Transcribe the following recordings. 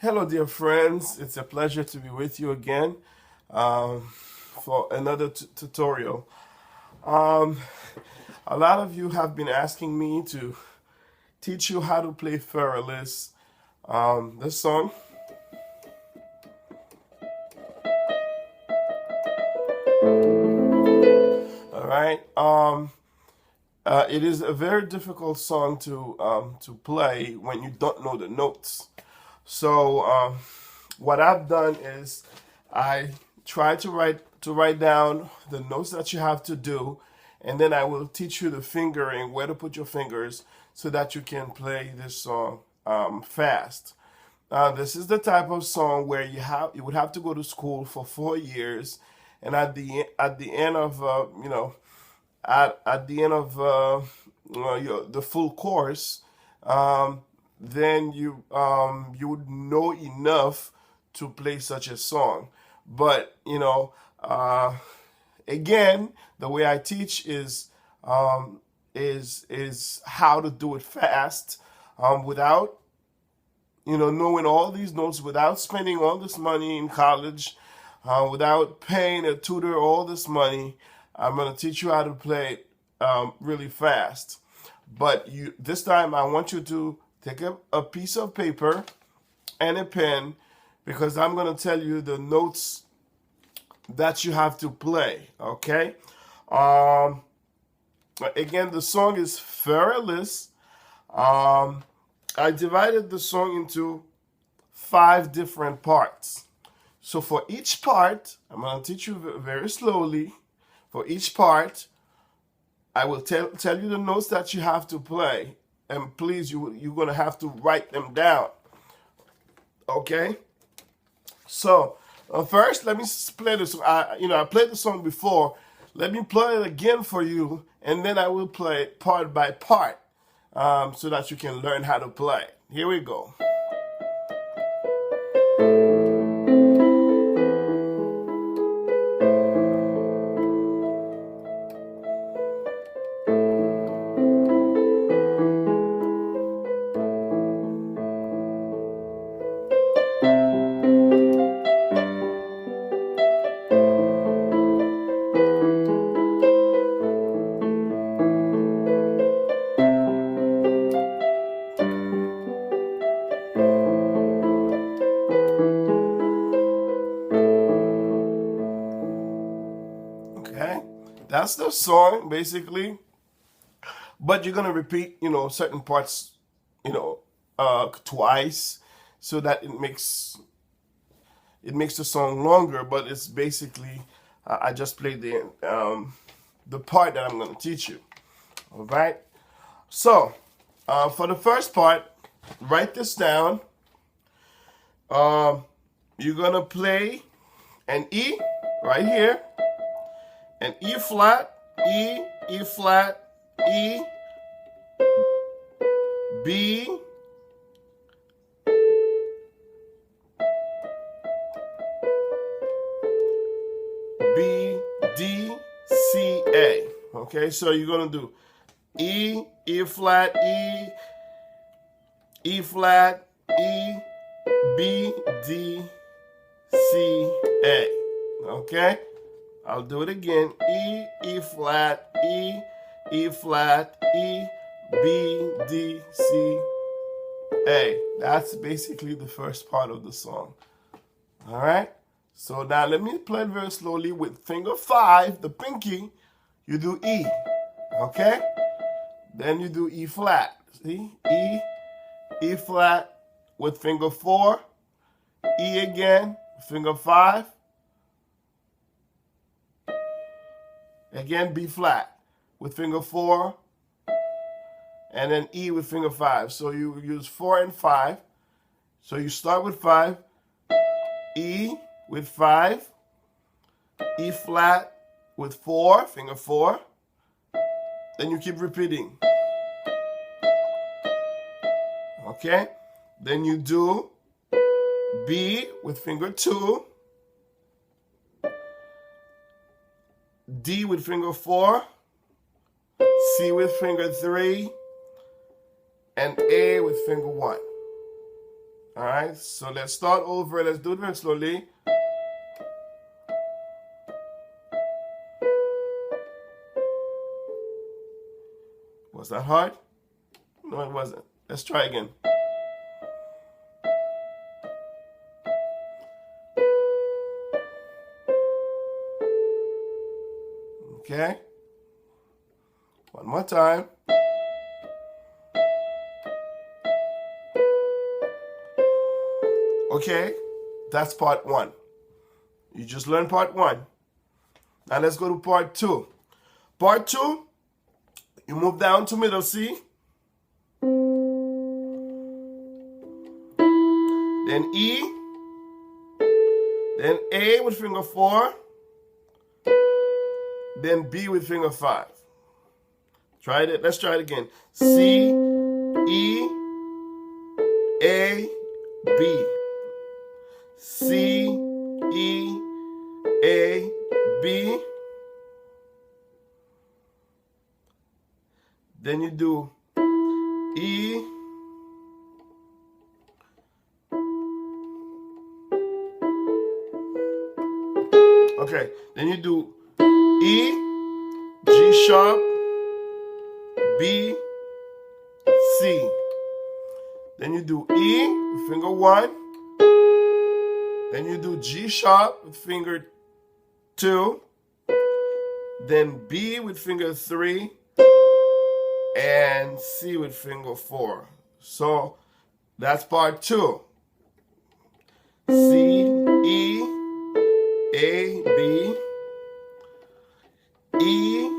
Hello, dear friends. It's a pleasure to be with you again for another tutorial. Um, a lot of you have been asking me to teach you how to play for Elise. This song. All right. It is a very difficult song to play when you don't know the notes. So what I've done is I try to write down the notes that you have to do, and then I will teach you the fingering, where to put your fingers, so that you can play this song fast. This is the type of song where you would have to go to school for 4 years, and at the end of at the end of the full course, um, then you would know enough to play such a song. But again, the way I teach is how to do it fast, without knowing all these notes, without spending all this money in college, without paying a tutor all this money. I'm gonna teach you how to play it really fast. But this time I want you to take a piece of paper and a pen, because I'm gonna tell you the notes that you have to play. Okay. Um, Again, the song is Fearless. I divided the song into 5 different parts. So for each part, I'm going to teach you very slowly. For each part, I will tell you the notes that you have to play. And please, you're going to have to write them down. Okay? So, first, let me play this. I played the song before. Let me play it again for you, and then I will play it part by part, so that you can learn how to play. Here we go. Okay, that's the song basically. But you're gonna repeat, certain parts, twice, so that it makes the song longer. But it's basically, I just played the part that I'm gonna teach you. All right. So, for the first part, write this down. Um, you're gonna play an E right here, an E flat, E, E flat, E, B, B, D, C, A. Okay, so you're gonna do E, E flat, E, E flat, E, B, D, C, A. Okay, I'll do it again. E, E flat, E, E flat, E, B, D, C, A. That's basically the first part of the song. All right. So now let me play it very slowly with finger 5, the pinky. You do E. Okay. Then you do E flat. See? E, E flat with finger 4. E again, finger 5. Again, B flat with finger 4. And then E with finger 5. So you use 4 and 5. So you start with 5. E with 5. E flat with 4, finger 4. Then you keep repeating. Okay? Then you do B with finger 2. D with finger 4. C with finger 3. And A with finger 1. All right, so let's start over. Let's do it very slowly. Was that hard? No, it wasn't. Let's try again. Okay. One more time. Okay, that's part one. You just learned part one. Now let's go to part two. Part two, you move down to middle C. Then E. Then A with finger 4. Then B with finger 5. Try it. Let's try it again. C, E, A, B. C, E, A, B. Then you do E, okay, then you do E, G sharp, B, C. Then you do E with finger 1. Then you do G sharp with finger 2. Then B with finger 3. And C with finger 4. So that's part two. C, E, A, B, E,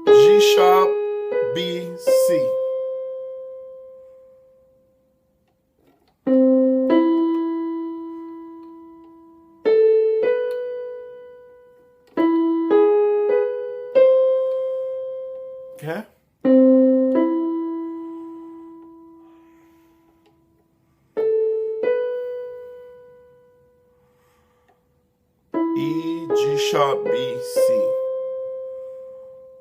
G sharp, B, C. Okay? E, G sharp, B, C.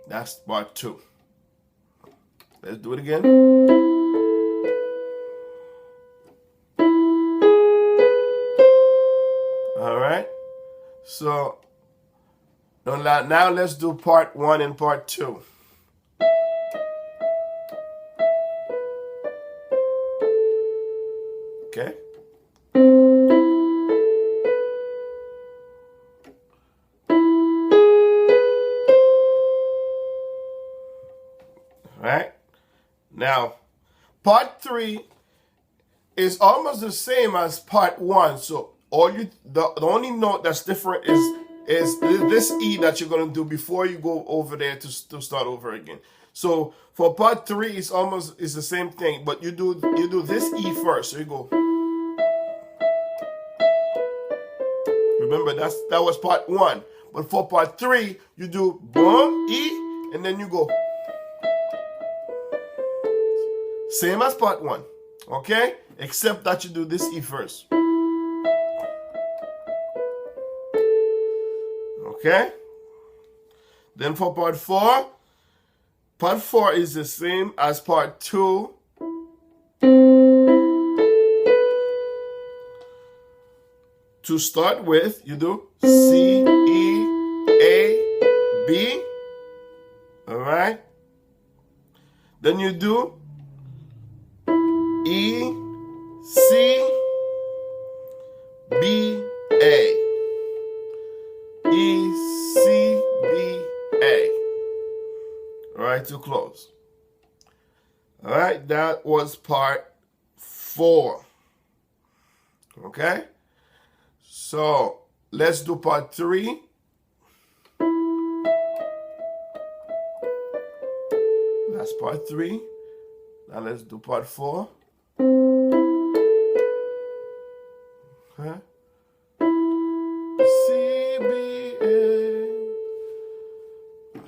That's part two. Let's do it again. All right. So now let's do part one and part two. Okay. Right? Now, part three is almost the same as part one. So the only note that's different is this E that you're gonna do before you go over there to start over again. So for part three, it's the same thing, but you do this E first. So you go. Remember that was part one. But for part three, you do boom, E, and then you go. Same as part one, okay? Except that you do this E first. Okay? Then for part four is the same as part two. To start with, you do C, E, A, B. All right? Then you do E, C, B, A. E, C, B, A. All right, to close. All right, that was part 4. Okay? So, let's do part 3. That's part 3. Now let's do part 4. Okay? C, B, A.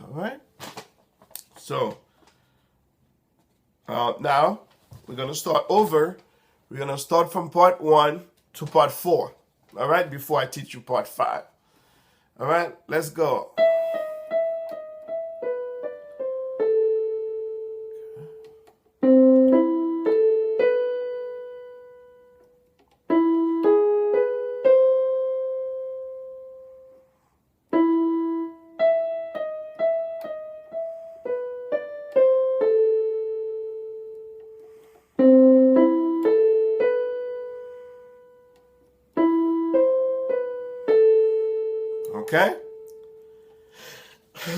All right? So, now we're going to start over. We're going to start from part 1 to part 4. All right? Before I teach you part 5. All right? Let's go. Okay?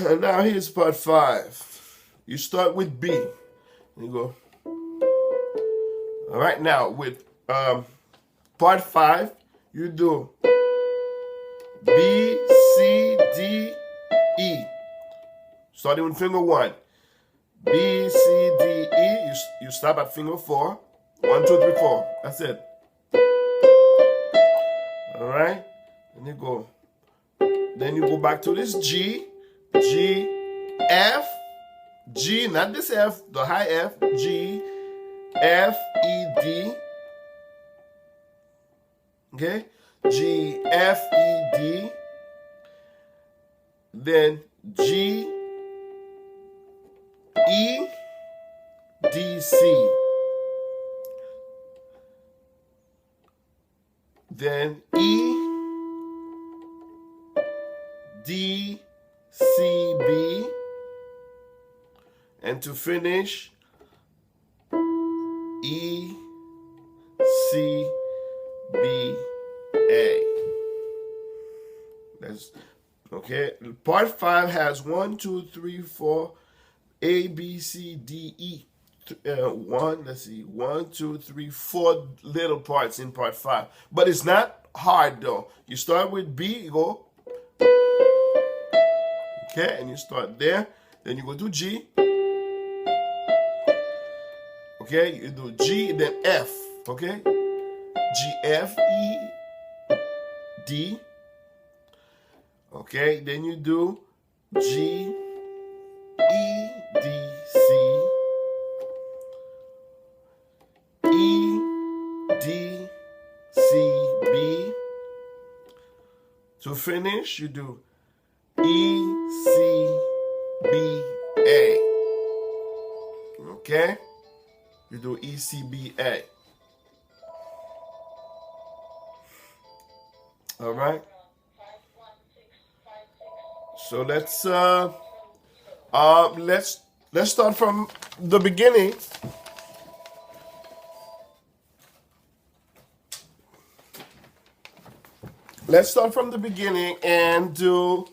And now here's part 5. You start with B. You go. All right, now with part 5, you do B, C, D, E. Starting with finger 1. B, C, D, E. You stop at finger 4. 1, 2, 3, 4. That's it. All right? And you go. Then you go back to this G, G, F, G, not this F, the high F, G, F, E, D. Okay? G, F, E, D. Then G, E, D, C. Then E, D, C, B. And to finish, E, C, B, A. That's okay. Part 5 has 1, 2, 3, 4, A, B, C, D, E. Let's see, 1, 2, 3, 4 little parts in part 5. But it's not hard though. You start with B, you go, okay, and you start there. Then you go to G. Okay, you do G, then F. Okay, G, F, E, D. Okay, then you do G, E, D, C, E, D, C, B. To finish, you do E, C, B, A. Okay? You do E, C, B, A. All right? So let's start from the beginning. Let's start from the beginning and do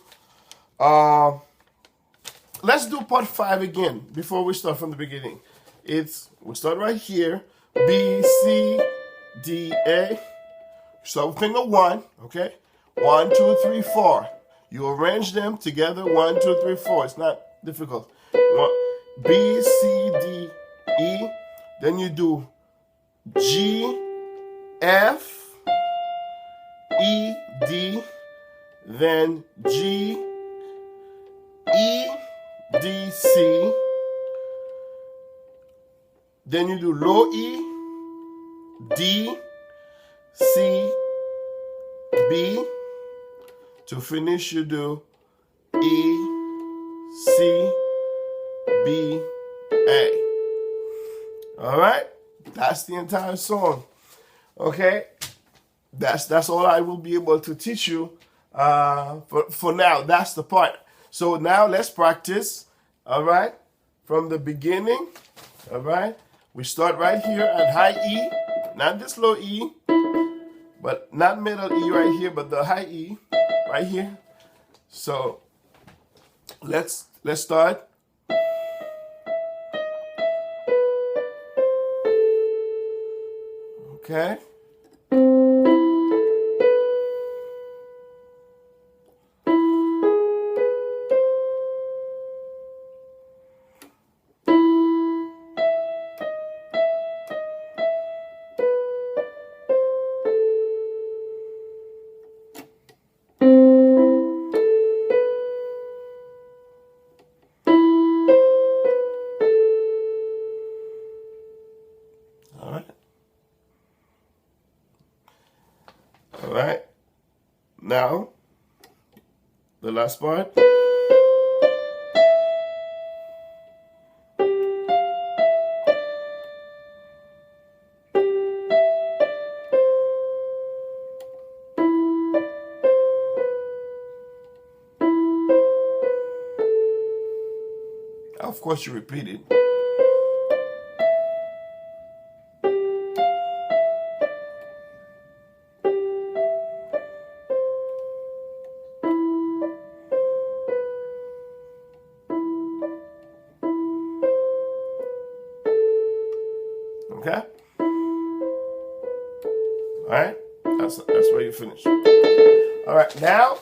let's do part 5 again before we start from the beginning. We start right here. B, C, D, A. So finger 1, okay? 1, 2, 3, 4. You arrange them together. 1, 2, 3, 4. It's not difficult. B, C, D, E. Then you do G, F, E, D. Then G, E, D, C. Then you do low E, D, C, B. To finish, you do E, C, B, A. All right? That's the entire song. Okay? That's all I will be able to teach you for now. That's the part. So now let's practice. All right? From the beginning. All right? We start right here at high E. Not this low E. But not middle E right here, but the high E right here. So let's start. Okay. All right. All right. Now, the last part. Of course, you repeat it. Okay? All right? That's where you finish. All right, now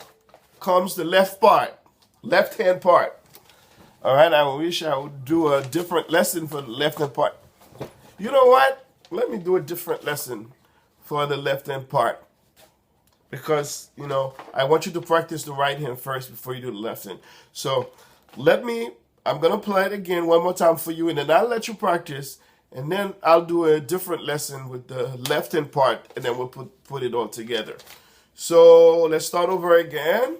comes the left part, left hand part. All right, I wish I would do a different lesson for the left hand part. You know what? Let me do a different lesson for the left hand part. Because, you know, I want you to practice the right hand first before you do the left hand. So I'm going to play it again one more time for you, and then I'll let you practice, and then I'll do a different lesson with the left hand part, and then we'll put it all together. So let's start over again.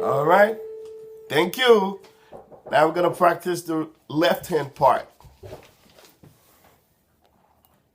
All right. Thank you. Now we're going to practice the left hand part.